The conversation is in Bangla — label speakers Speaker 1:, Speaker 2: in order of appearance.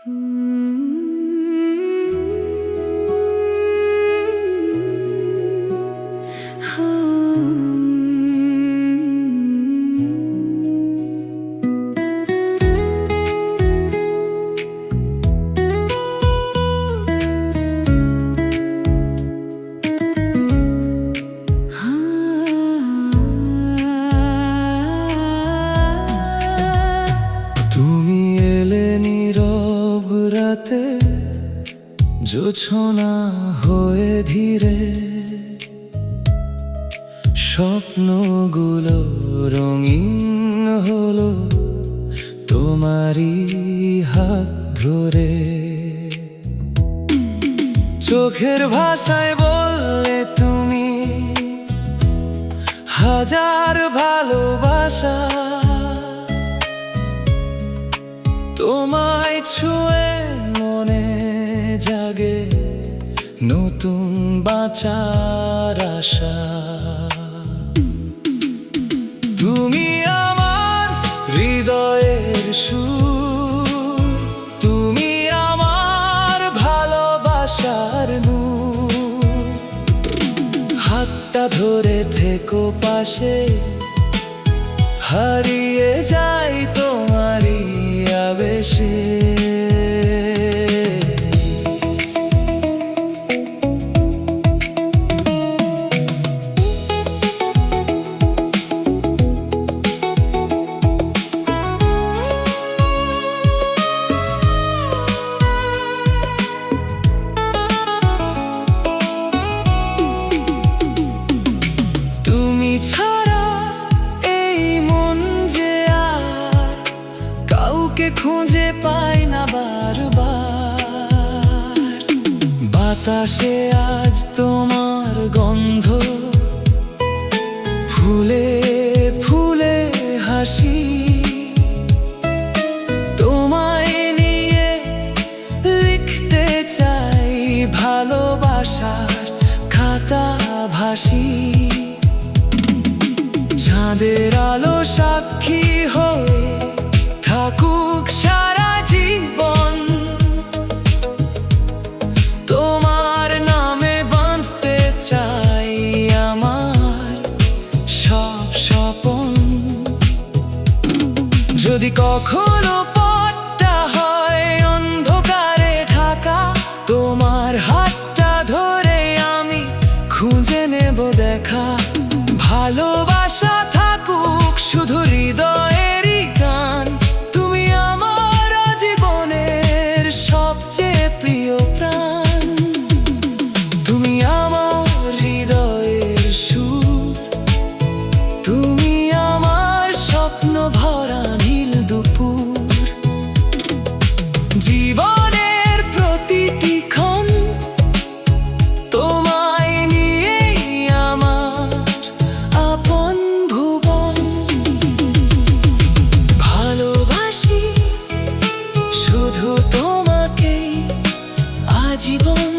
Speaker 1: তুমি এলে নীরব রাতে, জোছনা হয়ে ধীরে, স্বপ্নগুলো রঙিন হলো তোমারই হাত ধরে। চোখের ভাষায় বললে তুমি হাজার ভালোবাসা, তোমায় ছুঁয়ে মনে জাগে নতুন বাঁচার আশা। তুমি আমার হৃদয়ের সুর, তুমি আমার ভালোবাসার নূর। হাতটা ধরে থেকো পাশে, হারিয়ে যাই তোমারই আবেশে। তুমি ছাড়া এই মন যে আর কাউকে খুঁজে পাই না বারবার। বাতাসে আজ তোমার গন্ধ, ফুলে ফুলে হাসি। তোমায় নিয়ে লিখতে চাই ভালোবাসার খাতা ভাসি। চাঁদের আলো সাক্ষী হয়ে থাকুক সারা জীবন, তোমার নামে বাঁধতে চাই আমার সব স্বপন। যদি কখনো পথটা হয় অন্ধকারে ঢাকা, তোমার হাতটা ধরে আমি খুঁজে নেব দেখা। ভালোবাসা থাকুক শুধু হৃদয়েরই গান, তুমি আমার জীবনের সবচেয়ে প্রিয় প্রাণ। তুমি আমার হৃদয়ের সুর, তুমি আমার স্বপ্ন ভরা নীল দুপুর। জীবনের প্রতিটি ক্ষণ তোমায় নিয়েই আমার আপন ভুবন। ভালোবাসি শুধু তোমাকেই আজীবন।